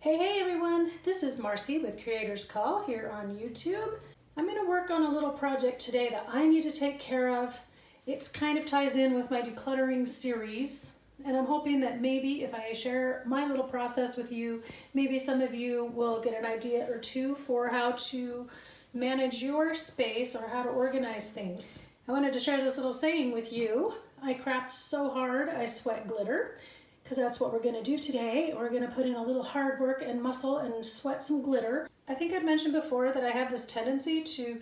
Hey everyone, this is Marcy with Creators Call here on YouTube. I'm going to work on a little project today that I need to take care of. It kind of ties in with my decluttering series, and I'm hoping that maybe if I share my little process with you, maybe some of you will get an idea or two for how to manage your space or how to organize things. I wanted to share this little saying with you. I craft so hard I sweat glitter, because that's what we're going to do today. We're going to put in a little hard work and muscle and sweat some glitter. I think I've mentioned before that I have this tendency to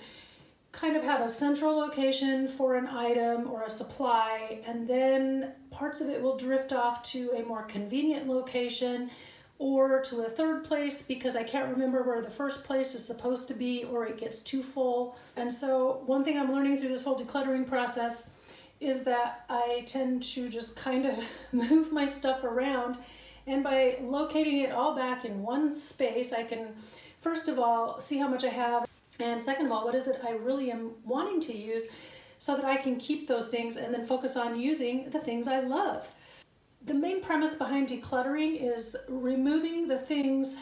kind of have a central location for an item or a supply, and then parts of it will drift off to a more convenient location or to a third place because I can't remember where the first place is supposed to be, or it gets too full. And so one thing I'm learning through this whole decluttering process is that I tend to just kind of move my stuff around, and by locating it all back in one space, I can first of all see how much I have, and second of all, what is it I really am wanting to use, so that I can keep those things and then focus on using the things I love. The main premise behind decluttering is removing the things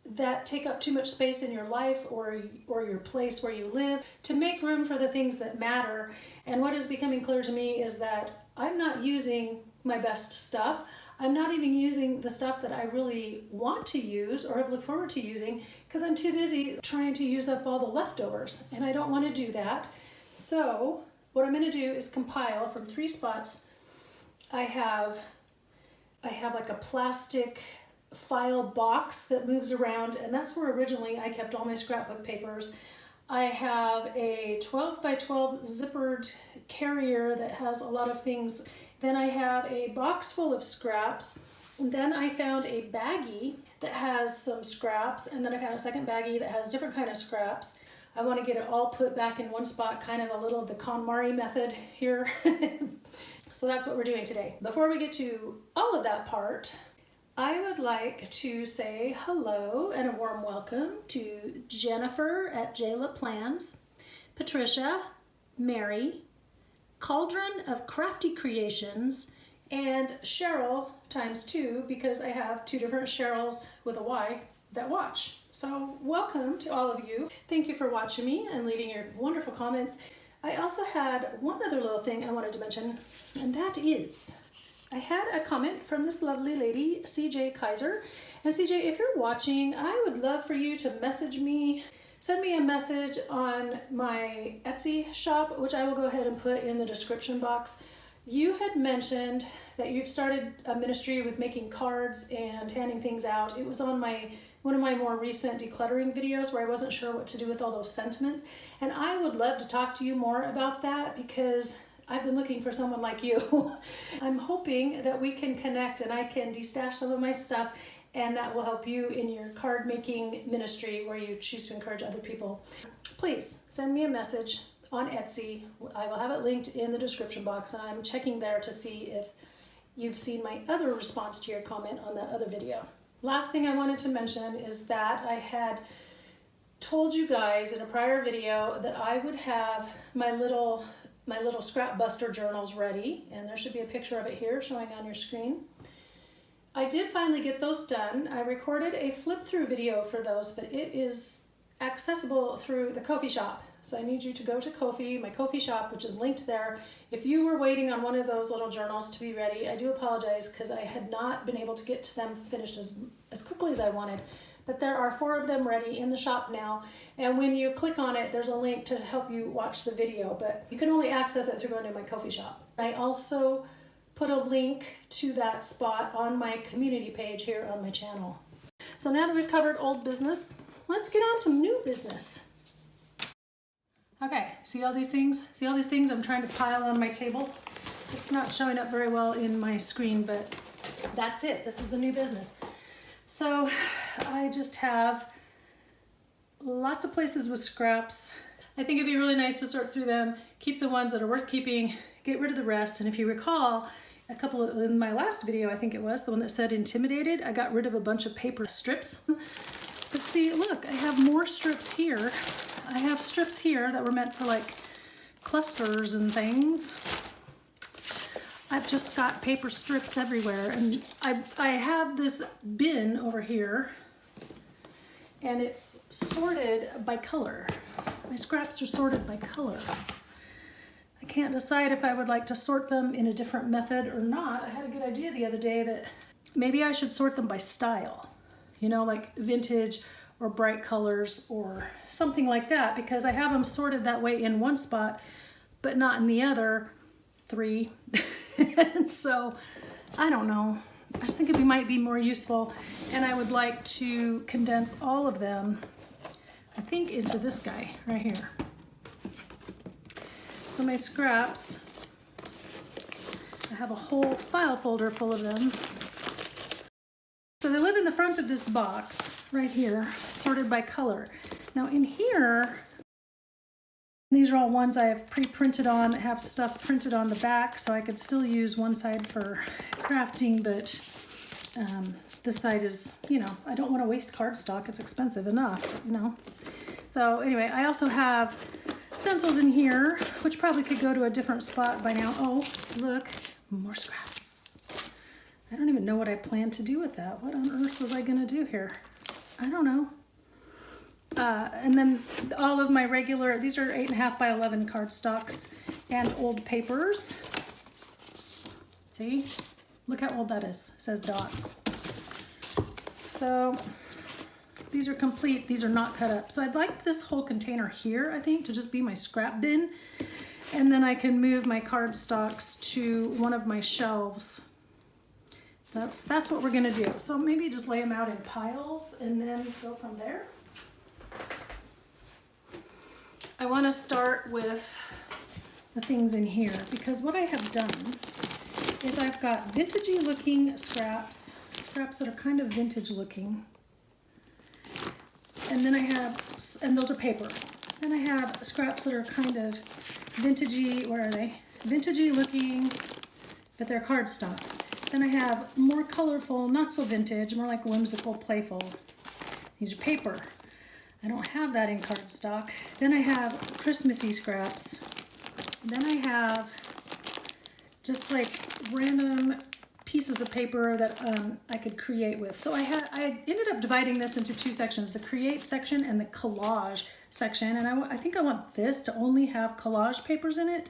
that take up too much space in your life or your place where you live, to make room for the things that matter. And what is becoming clear to me is that I'm not using my best stuff. I'm not even using the stuff that I really want to use or have looked forward to using, because I'm too busy trying to use up all the leftovers, and I don't want to do that. So what I'm going to do is compile from 3 spots. I have like a plastic file box that moves around, and that's where originally I kept all my scrapbook papers. I have a 12 by 12 zippered carrier that has a lot of things. Then I have a box full of scraps. And then I found a baggie that has some scraps, and then I found a second baggie that has different kind of scraps. I want to get it all put back in one spot, kind of a little of the KonMari method here. So that's what we're doing today. Before we get to all of that part, I would like to say hello and a warm welcome to Jennifer at Jayla Plans, Patricia, Mary, Cauldron of Crafty Creations, and Cheryl ×2, because I have 2 different Cheryls with a Y that watch. So welcome to all of you. Thank you for watching me and leaving your wonderful comments. I also had one other little thing I wanted to mention, and that is I had a comment from this lovely lady, CJ Kaiser. And CJ, if you're watching, I would love for you to message me, send me a message on my Etsy shop, which I will go ahead and put in the description box. You had mentioned that you've started a ministry with making cards and handing things out. It was on one of my more recent decluttering videos where I wasn't sure what to do with all those sentiments. And I would love to talk to you more about that, because I've been looking for someone like you. I'm hoping that we can connect and I can destash some of my stuff, and that will help you in your card making ministry where you choose to encourage other people. Please send me a message on Etsy. I will have it linked in the description box, and I'm checking there to see if you've seen my other response to your comment on that other video. Last thing I wanted to mention is that I had told you guys in a prior video that I would have my little scrap buster journals ready, and there should be a picture of it here showing on your screen. I did finally get those done. I recorded a flip through video for those, but it is accessible through the Ko-fi shop. So I need you to go to Ko-fi, my Ko-fi shop, which is linked there. If you were waiting on one of those little journals to be ready, I do apologize, because I had not been able to get to them finished as quickly as I wanted. But there are 4 of them ready in the shop now, and when you click on it, there's a link to help you watch the video, but you can only access it through going to my Ko-fi shop. I also put a link to that spot on my community page here on my channel. So now that we've covered old business, let's get on to new business. Okay, see all these things? See all these things I'm trying to pile on my table? It's not showing up very well in my screen, but that's it. This is the new business. So I just have lots of places with scraps. I think it'd be really nice to sort through them, keep the ones that are worth keeping, get rid of the rest. And if you recall, in my last video, I think it was, the one that said intimidated, I got rid of a bunch of paper strips. But see, look, I have more strips here. I have strips here that were meant for like clusters and things. I've just got paper strips everywhere, and I have this bin over here and it's sorted by color. My scraps are sorted by color. I can't decide if I would like to sort them in a different method or not. I had a good idea the other day that maybe I should sort them by style, you know, like vintage or bright colors or something like that, because I have them sorted that way in one spot, but not in the other 3. And so, I don't know. I just think it might be more useful, and I would like to condense all of them, I think, into this guy right here. So my scraps, I have a whole file folder full of them. So they live in the front of this box right here, sorted by color. Now in here, these are all ones I have pre-printed on, that have stuff printed on the back, so I could still use one side for crafting, but this side is, you know, I don't want to waste cardstock. It's expensive enough, you know. So anyway, I also have stencils in here, which probably could go to a different spot by now. Oh, look, more scraps. I don't even know what I plan to do with that. What on earth was I gonna do here? I don't know. And then all of my regular, these are 8.5 by 11 cardstocks and old papers. See, look how old that is. It says dots. So these are complete. These are not cut up. So I'd like this whole container here, I think, to just be my scrap bin. And then I can move my cardstocks to one of my shelves. That's what we're gonna do. So maybe just lay them out in piles and then go from there. I want to start with the things in here, because what I have done is I've got vintagey looking scraps that are kind of vintage looking. And then I have, and those are paper. Then I have scraps that are kind of vintagey, where are they? Vintagey looking, but they're cardstock. Then I have more colorful, not so vintage, more like whimsical, playful. These are paper. I don't have that in cardstock. Then I have Christmassy scraps. Then I have just like random pieces of paper that I could create with. So I ended up dividing this into 2 sections, the create section and the collage section. And I think I want this to only have collage papers in it.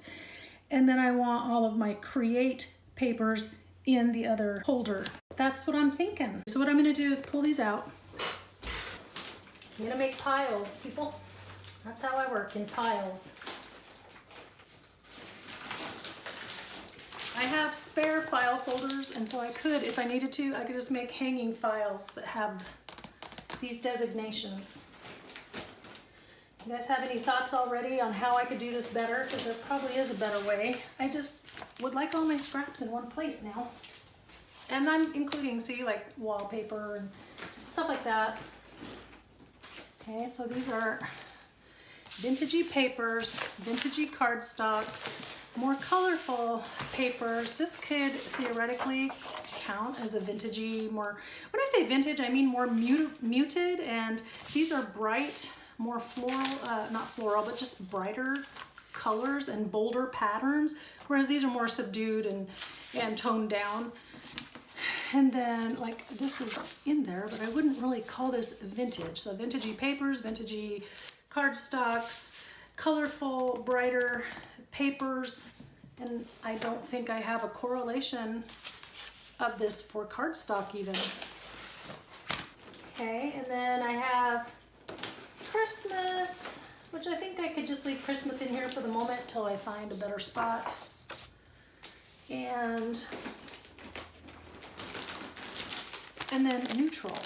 And then I want all of my create papers in the other holder. That's what I'm thinking. So what I'm gonna do is pull these out. I'm gonna make piles, people. That's how I work, in piles. I have spare file folders, and so I could, if I needed to, I could just make hanging files that have these designations. You guys have any thoughts already on how I could do this better? Because there probably is a better way. I just would like all my scraps in one place now. And I'm including, see, like wallpaper and stuff like that. Okay, so these are vintagey papers, vintagey cardstocks, more colorful papers. This could theoretically count as a vintagey, more, when I say vintage, I mean more muted, and these are bright, more floral, not floral, but just brighter colors and bolder patterns, whereas these are more subdued and toned down. And then, like, this is in there, but I wouldn't really call this vintage. So vintagey papers, vintagey cardstocks, colorful, brighter papers, and I don't think I have a correlation of this for cardstock even. Okay, and then I have Christmas, which I think I could just leave Christmas in here for the moment till I find a better spot. And then neutral.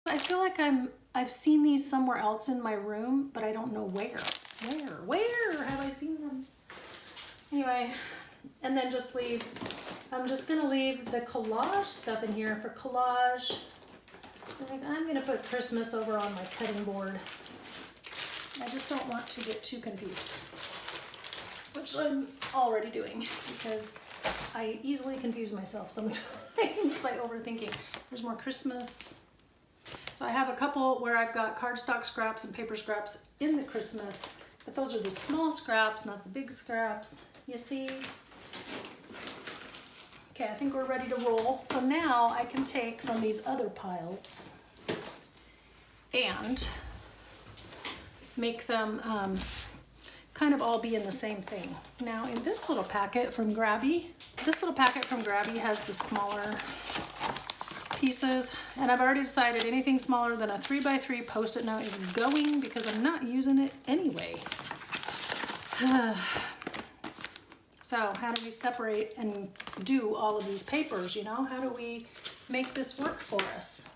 I feel like I've seen these somewhere else in my room, but I don't know where. Where have I seen them? Anyway, and then just leave, I'm just gonna leave the collage stuff in here for collage. I'm gonna put Christmas over on my cutting board. I just don't want to get too confused, which I'm already doing because I easily confuse myself sometimes by overthinking. There's more Christmas. So I have a couple where I've got cardstock scraps and paper scraps in the Christmas, but those are the small scraps, not the big scraps. You see? Okay, I think we're ready to roll. So now I can take from these other piles and make them kind of all be in the same thing. Now in this little packet from Grabby, has the smaller pieces, and I've already decided anything smaller than a 3x3 post-it note is going because I'm not using it anyway. So how do we separate and do all of these papers, you know? How do we make this work for us?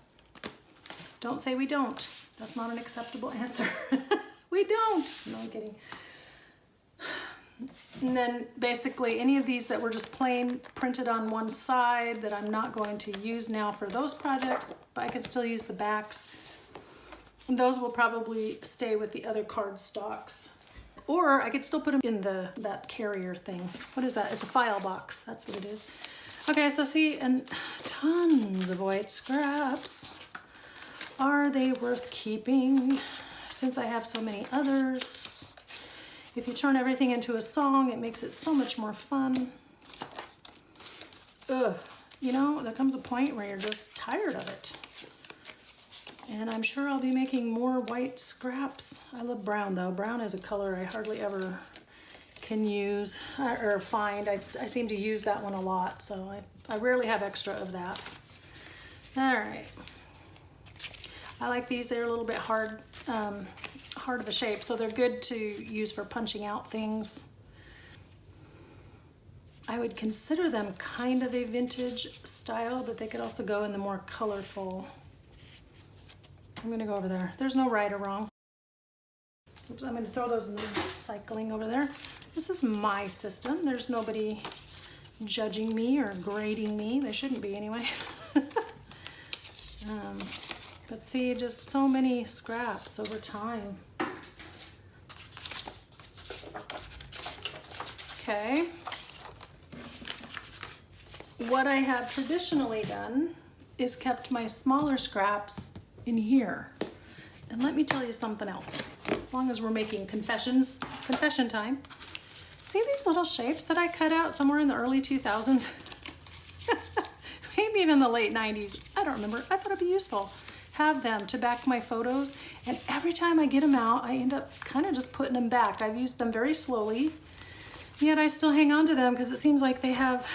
Don't say we don't. That's not an acceptable answer. We don't. No, I'm kidding. And then basically any of these that were just plain printed on one side that I'm not going to use now for those projects, but I can still use the backs. And those will probably stay with the other cardstocks. Or I could still put them in that carrier thing. What is that? It's a file box. That's what it is. Okay, so see, and tons of white scraps. Are they worth keeping since I have so many others? If you turn everything into a song, it makes it so much more fun. Ugh, you know, there comes a point where you're just tired of it. And I'm sure I'll be making more white scraps. I love brown though. Brown is a color I hardly ever can use or find. I seem to use that one a lot, so I rarely have extra of that. All right. I like these. They're a little bit hard of a shape, so they're good to use for punching out things. I would consider them kind of a vintage style, but they could also go in the more colorful. I'm gonna go over there. There's no right or wrong. Oops, I'm gonna throw those in the recycling over there. This is my system. There's nobody judging me or grading me. They shouldn't be anyway. But see, just so many scraps over time. Okay. What I have traditionally done is kept my smaller scraps in here. And let me tell you something else. As long as we're making confession time. See these little shapes that I cut out somewhere in the early 2000s? Maybe even the late 90s. I don't remember. I thought it'd be useful. Have them to back my photos. And every time I get them out, I end up kind of just putting them back. I've used them very slowly. Yet I still hang on to them because it seems like they have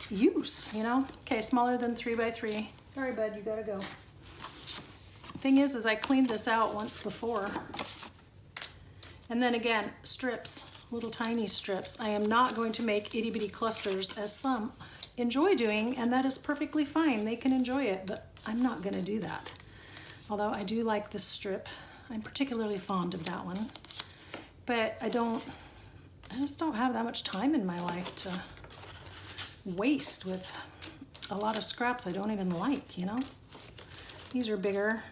use, you know? Okay, smaller than 3x3. Sorry, bud, you gotta go. Thing is I cleaned this out once before. And then again, strips, little tiny strips. I am not going to make itty bitty clusters as some enjoy doing, and that is perfectly fine. They can enjoy it, but I'm not gonna do that. Although I do like this strip. I'm particularly fond of that one. But I just don't have that much time in my life to waste with a lot of scraps I don't even like, you know? These are bigger.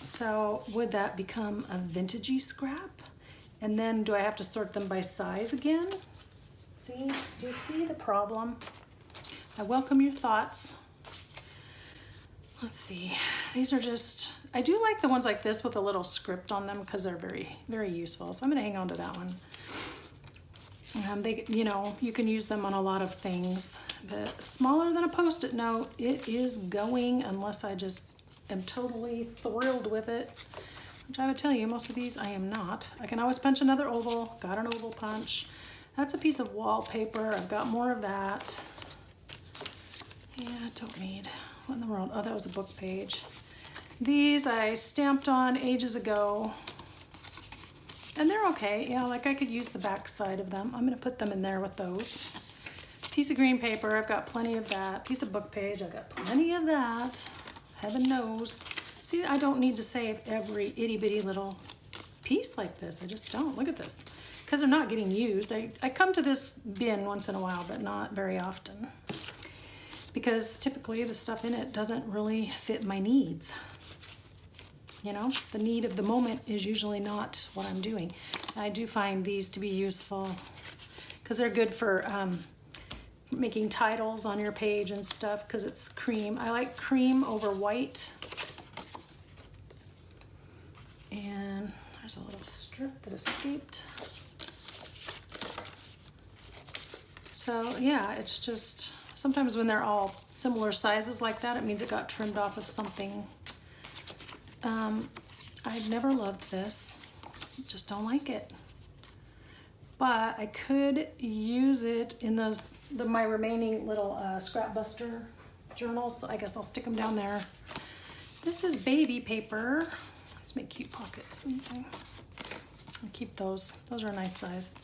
So would that become a vintagey scrap? And then do I have to sort them by size again? See, do you see the problem? I welcome your thoughts. Let's see, these are just, I do like the ones like this with a little script on them because they're very, very useful. So I'm gonna hang on to that one. They, you know, you can use them on a lot of things, but smaller than a Post-it note, it is going unless I just am totally thrilled with it, which I would tell you, most of these I am not. I can always punch another oval, got an oval punch. That's a piece of wallpaper, I've got more of that. Yeah, don't need, what in the world? Oh, that was a book page. These I stamped on ages ago. And they're okay, yeah, like I could use the back side of them. I'm gonna put them in there with those. Piece of green paper, I've got plenty of that. Piece of book page, I've got plenty of that. Heaven knows. See, I don't need to save every itty bitty little piece like this. I just don't, look at this. Because they're not getting used. I come to this bin once in a while, but not very often. Because typically the stuff in it doesn't really fit my needs. You know, the need of the moment is usually not what I'm doing. I do find these to be useful because they're good for making titles on your page and stuff because it's cream. I like cream over white. And there's a little strip that escaped. So yeah, it's just, sometimes when they're all similar sizes like that, it means it got trimmed off of something. I've never loved this, just don't like it. But I could use it in my remaining little scrap buster journals. So I guess I'll stick them down there. This is baby paper. Let's make cute pockets. Okay. I'll keep those. Those are a nice size.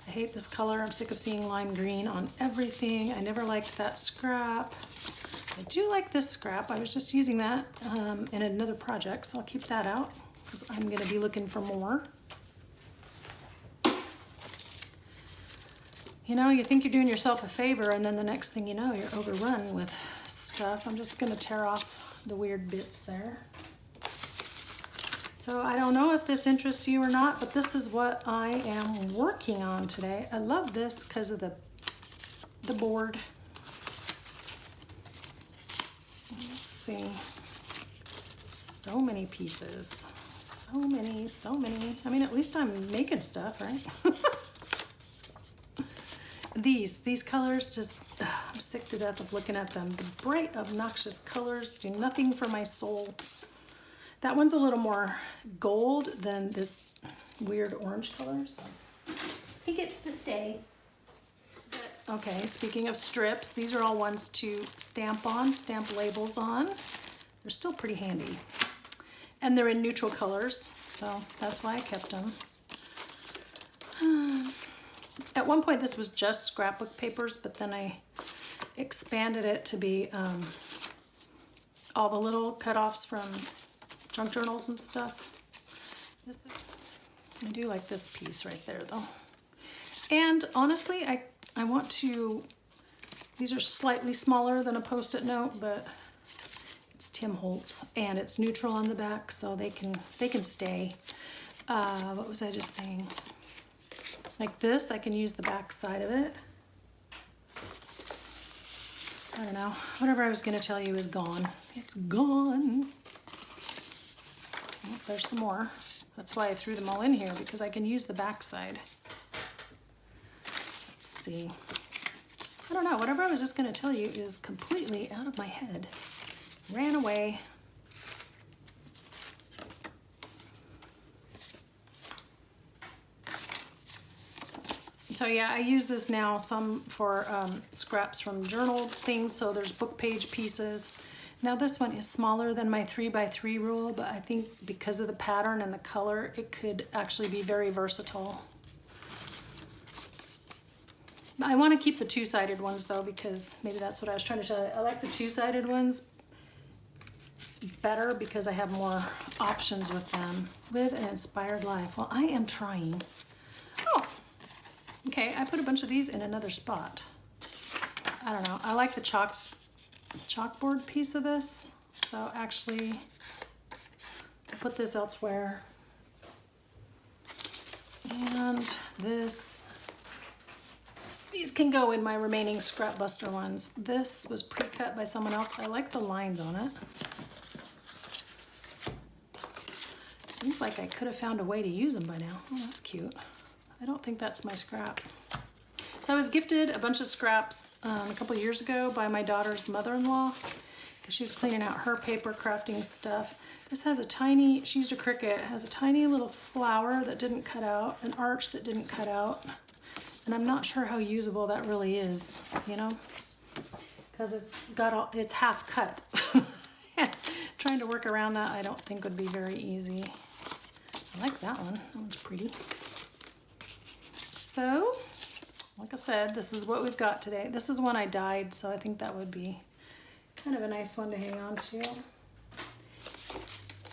I hate this color. I'm sick of seeing lime green on everything. I never liked that scrap. I do like this scrap. I was just using that in another project, so I'll keep that out because I'm going to be looking for more. You know, you think you're doing yourself a favor, and then the next thing you know, you're overrun with stuff. I'm just going to tear off the weird bits there. So I don't know if this interests you or not, but this is what I am working on today. I love this because of the board. Let's see. So many pieces. So many, so many. I mean, at least I'm making stuff, right? These colors just, I'm sick to death of looking at them. The bright, obnoxious colors do nothing for my soul. That one's a little more gold than this weird orange color, so he gets to stay. Okay, speaking of strips, these are all ones to stamp labels on. They're still pretty handy. And they're in neutral colors, so that's why I kept them. At one point this was just scrapbook papers, but then I expanded it to be all the little cutoffs from junk journals and stuff. I do like this piece right there though. And honestly, I want to, these are slightly smaller than a Post-it note, but it's Tim Holtz and it's neutral on the back, so they can stay. What was I just saying? Like this, I can use the back side of it. I don't know, whatever I was gonna tell you is gone. It's gone. Oh, there's some more. That's why I threw them all in here, because I can use the back side. Let's see. I don't know, whatever I was just gonna tell you is completely out of my head. Ran away. So yeah, I use this now some for scraps from journal things, so there's book page pieces. Now this one is smaller than my 3x3 rule, but I think because of the pattern and the color, it could actually be very versatile. I want to keep the two-sided ones though, because maybe that's what I was trying to tell you. I like the two-sided ones better because I have more options with them. Live an inspired life. Well, I am trying. Oh, okay, I put a bunch of these in another spot. I don't know, I like the chalkboard piece of this. So actually, I'll put this elsewhere. And these can go in my remaining scrap buster ones. This was pre-cut by someone else. I like the lines on it. Seems like I could have found a way to use them by now. Oh, that's cute. I don't think that's my scrap. So I was gifted a bunch of scraps a couple years ago by my daughter's mother-in-law because she was cleaning out her paper crafting stuff. This has a tiny, she used a Cricut, it has a tiny little flower that didn't cut out, an arch that didn't cut out, and I'm not sure how usable that really is, you know, because it's half cut. Trying to work around that I don't think would be very easy. I like that one, that one's pretty. So, like I said, this is what we've got today. This is one I dyed, so I think that would be kind of a nice one to hang on to.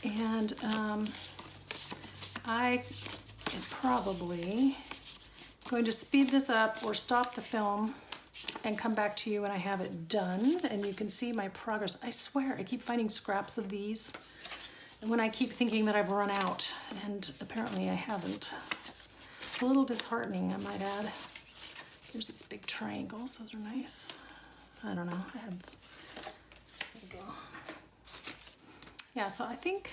And I am probably going to speed this up or stop the film and come back to you when I have it done and you can see my progress. I swear I keep finding scraps of these and when I keep thinking that I've run out, and apparently I haven't. It's a little disheartening, I might add. Here's these big triangles, those are nice. I don't know, there we go. Yeah, so I think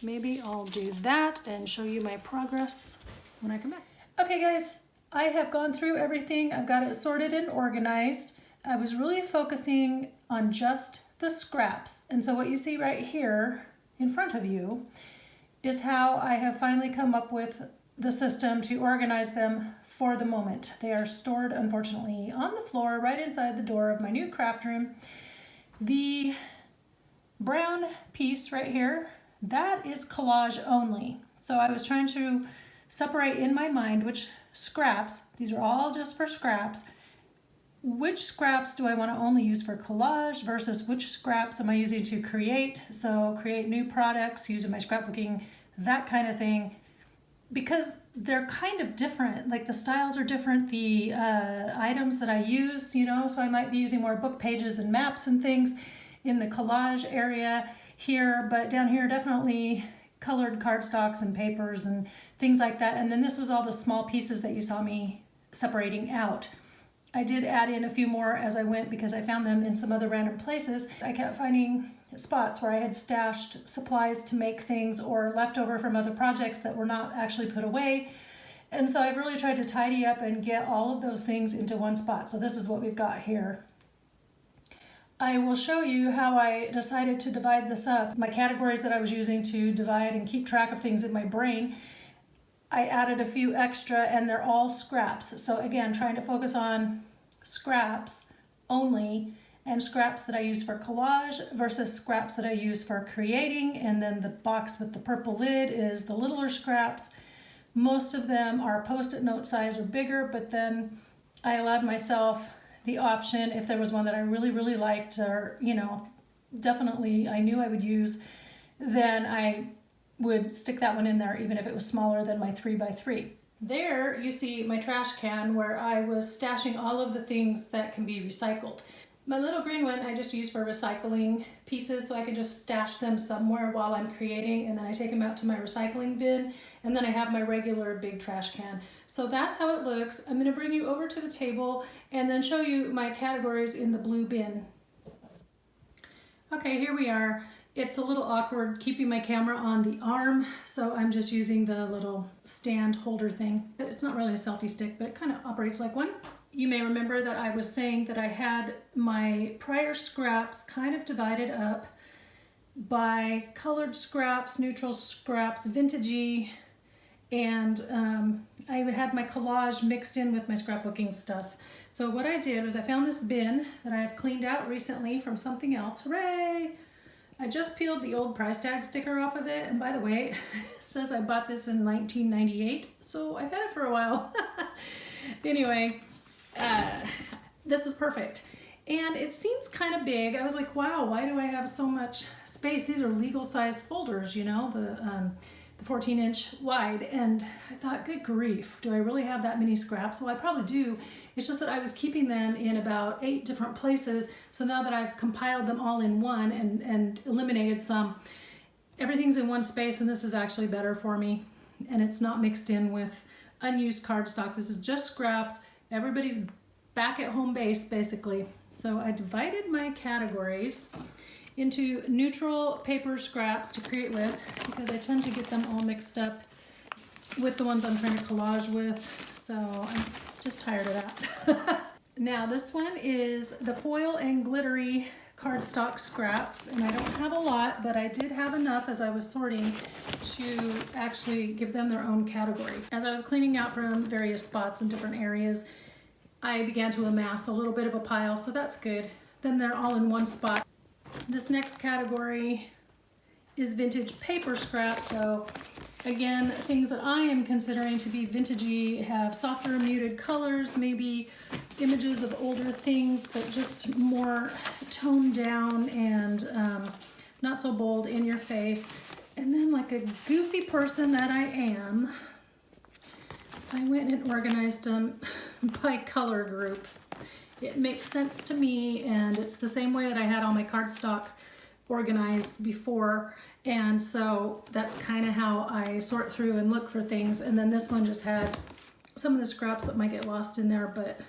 maybe I'll do that and show you my progress when I come back. Okay guys, I have gone through everything. I've got it sorted and organized. I was really focusing on just the scraps. And so what you see right here in front of you is how I have finally come up with the system to organize them for the moment. They are stored, unfortunately, on the floor right inside the door of my new craft room. The brown piece right here, that is collage only. So I was trying to separate in my mind which scraps, these are all just for scraps, which scraps do I want to only use for collage versus which scraps am I using to create, so create new products using my scrapbooking, that kind of thing, because they're kind of different. Like the styles are different, the items that I use, you know, so I might be using more book pages and maps and things in the collage area here, but down here definitely colored cardstocks and papers and things like that. And then this was all the small pieces that you saw me separating out. I did add in a few more as I went because I found them in some other random places. I kept finding spots where I had stashed supplies to make things or leftover from other projects that were not actually put away. And so I've really tried to tidy up and get all of those things into one spot. So this is what we've got here. I will show you how I decided to divide this up. My categories that I was using to divide and keep track of things in my brain, I added a few extra and they're all scraps. So again, trying to focus on scraps only and scraps that I use for collage versus scraps that I use for creating. And then the box with the purple lid is the littler scraps. Most of them are Post-it note size or bigger, but then I allowed myself the option if there was one that I really, really liked or, you know, definitely I knew I would use, then I would stick that one in there even if it was smaller than my 3x3. There you see my trash can where I was stashing all of the things that can be recycled. My little green one I just use for recycling pieces so I can just stash them somewhere while I'm creating, and then I take them out to my recycling bin, and then I have my regular big trash can. So that's how it looks. I'm going to bring you over to the table and then show you my categories in the blue bin. Okay, here we are. It's a little awkward keeping my camera on the arm, so I'm just using the little stand holder thing. It's not really a selfie stick, but it kind of operates like one. You may remember that I was saying that I had my prior scraps kind of divided up by colored scraps, neutral scraps, vintagey, and I had my collage mixed in with my scrapbooking stuff. So what I did was I found this bin that I have cleaned out recently from something else. Hooray! I just peeled the old price tag sticker off of it, and by the way, it says I bought this in 1998, so I've had it for a while. Anyway, this is perfect. And it seems kind of big. I was like, wow, why do I have so much space? These are legal size folders, you know, the 14-inch wide. And I thought, good grief, do I really have that many scraps? Well, I probably do. It's just that I was keeping them in about 8 different places. So now that I've compiled them all in one and eliminated some, everything's in one space, and this is actually better for me. And it's not mixed in with unused cardstock. This is just scraps. Everybody's back at home base, basically. So I divided my categories into neutral paper scraps to create with, because I tend to get them all mixed up with the ones I'm trying to collage with. So I'm just tired of that. Now this one is the foil and glittery cardstock scraps, and I don't have a lot, but I did have enough as I was sorting to actually give them their own category. As I was cleaning out from various spots in different areas, I began to amass a little bit of a pile, so that's good. Then they're all in one spot. This next category is vintage paper scrap. So again, things that I am considering to be vintagey have softer muted colors, maybe images of older things, but just more toned down and not so bold in your face. And then, like a goofy person that I am, I went and organized them by color group. It makes sense to me, and it's the same way that I had all my cardstock organized before, and so that's kind of how I sort through and look for things. And then this one just had some of the scraps that might get lost in there, but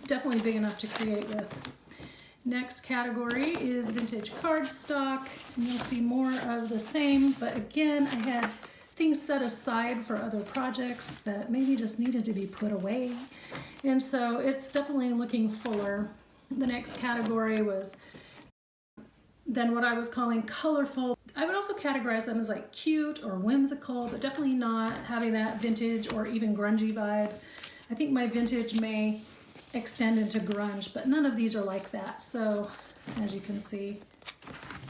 definitely big enough to create with. Next category is vintage cardstock, and you'll see more of the same, but again, I had things set aside for other projects that maybe just needed to be put away. And so it's definitely looking fuller. The next category was then what I was calling colorful. I would also categorize them as like cute or whimsical, but definitely not having that vintage or even grungy vibe. I think my vintage may extend into grunge, but none of these are like that. So as you can see,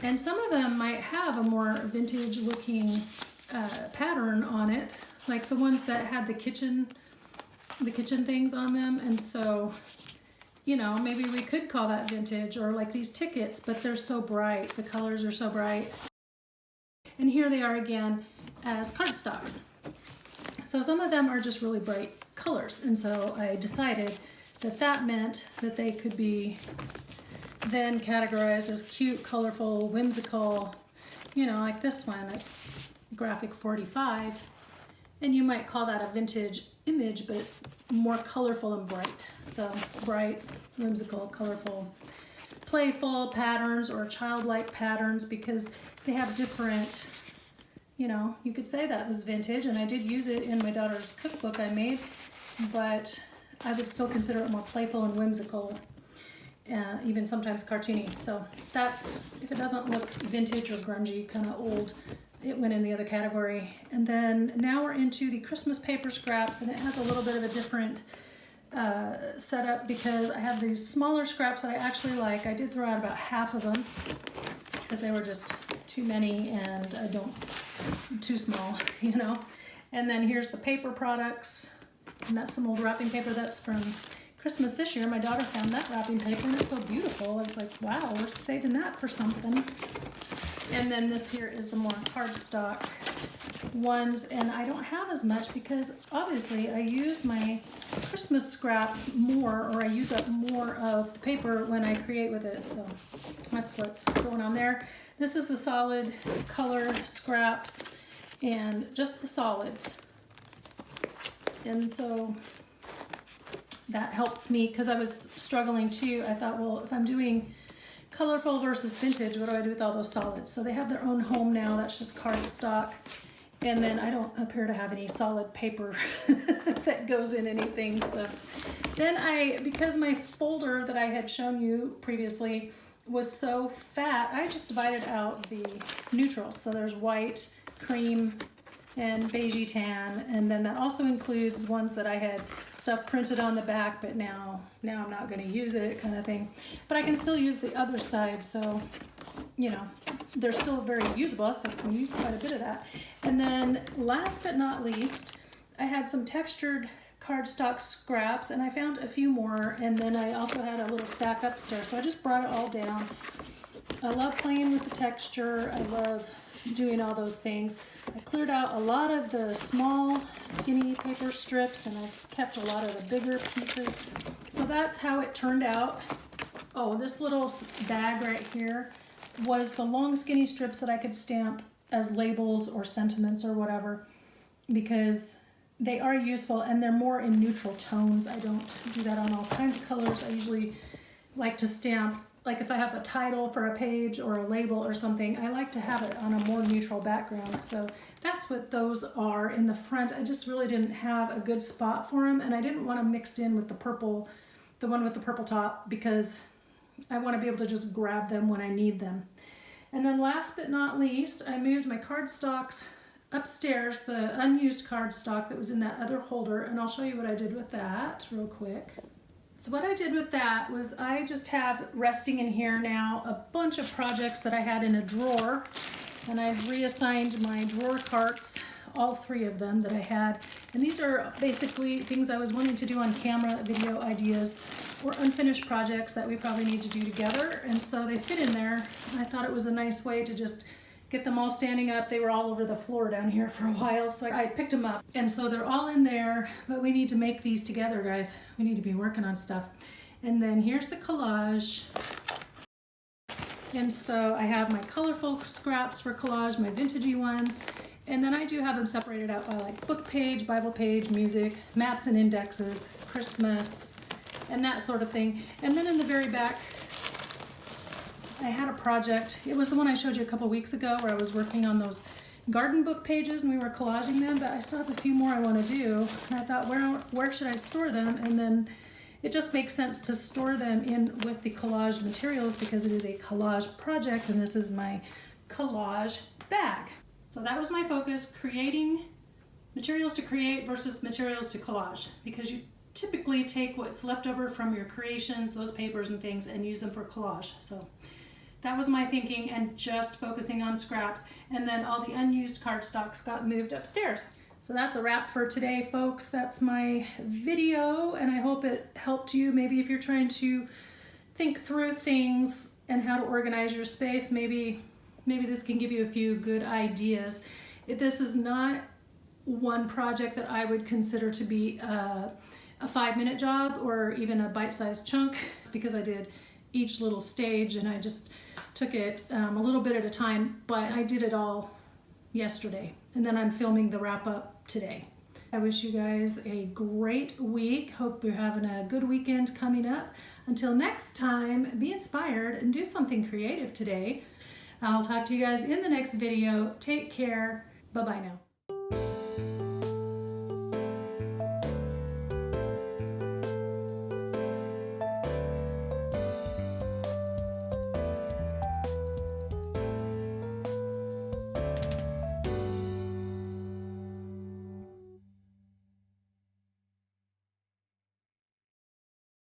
and some of them might have a more vintage looking pattern on it, like the ones that had the kitchen things on them. And so, you know, maybe we could call that vintage, or like these tickets, but they're so bright. The colors are so bright. And here they are again as cardstocks. So some of them are just really bright colors. And so I decided that that meant that they could be then categorized as cute, colorful, whimsical, you know, like this one, that's graphic 45. And you might call that a vintage image, but it's more colorful and bright. So bright, whimsical, colorful, playful patterns or childlike patterns, because they have different, you know, you could say that was vintage, and I did use it in my daughter's cookbook I made, but I would still consider it more playful and whimsical, even sometimes cartoony. So that's, if it doesn't look vintage or grungy, kind of old, it went in the other category. And then now we're into the Christmas paper scraps, and it has a little bit of a different setup because I have these smaller scraps that I actually like. I did throw out about half of them because they were just too many and too small, you know. And then here's the paper products, and that's some old wrapping paper that's from Christmas this year. My daughter found that wrapping paper and it's so beautiful. I was like, wow, we're saving that for something. And then this here is the more cardstock ones, and I don't have as much because obviously I use my Christmas scraps more, or I use up more of the paper when I create with it. So that's what's going on there. This is the solid color scraps and just the solids. And so that helps me because I was struggling too. I thought, well, if I'm doing colorful versus vintage, what do I do with all those solids? So they have their own home now. That's just cardstock. And then I don't appear to have any solid paper that goes in anything. So then because my folder that I had shown you previously was so fat, I just divided out the neutrals. So there's white, cream, and beigey tan, and then that also includes ones that I had stuff printed on the back, but now I'm not going to use it, kind of thing. But I can still use the other side, so you know, they're still very usable, so I can use quite a bit of that. And then last but not least, I had some textured cardstock scraps, and I found a few more, and then I also had a little stack upstairs, so I just brought it all down. I love playing with the texture. I love doing all those things. I cleared out a lot of the small skinny paper strips, and I've kept a lot of the bigger pieces. So that's how it turned out. Oh, this little bag right here was the long skinny strips that I could stamp as labels or sentiments or whatever, because they are useful and they're more in neutral tones. I don't do that on all kinds of colors. I usually like to stamp, like if I have a title for a page or a label or something, I like to have it on a more neutral background. So that's what those are in the front. I just really didn't have a good spot for them, and I didn't want them mixed in with the purple, the one with the purple top, because I want to be able to just grab them when I need them. And then last but not least, I moved my cardstocks upstairs, the unused cardstock that was in that other holder, and I'll show you what I did with that real quick. So what I did with that was I just have resting in here now a bunch of projects that I had in a drawer, and I've reassigned my drawer carts, all three of them that I had. And these are basically things I was wanting to do on camera, video ideas, or unfinished projects that we probably need to do together. And so they fit in there. I thought it was a nice way to just get them all standing up. They were all over the floor down here for a while, so I picked them up. And so they're all in there, but we need to make these together, guys. We need to be working on stuff. And then here's the collage. And so I have my colorful scraps for collage, my vintagey ones, and then I do have them separated out by like book page, Bible page, music, maps and indexes, Christmas, and that sort of thing. And then in the very back, I had a project. It was the one I showed you a couple weeks ago where I was working on those garden book pages and we were collaging them, but I still have a few more I want to do. And I thought, where should I store them? And then it just makes sense to store them in with the collage materials because it is a collage project and this is my collage bag. So that was my focus, creating materials to create versus materials to collage, because you typically take what's left over from your creations, those papers and things, and use them for collage. So that was my thinking, and just focusing on scraps, and then all the unused cardstocks got moved upstairs. So that's a wrap for today, folks. That's my video, and I hope it helped you. Maybe if you're trying to think through things and how to organize your space, maybe this can give you a few good ideas. This is not one project that I would consider to be a 5-minute job or even a bite-sized chunk, because I did each little stage and I just took it a little bit at a time, but I did it all yesterday and then I'm filming the wrap-up today. I wish you guys a great week. Hope you're having a good weekend coming up. Until next time, be inspired and do something creative today. I'll talk to you guys in the next video. Take care. Bye-bye now.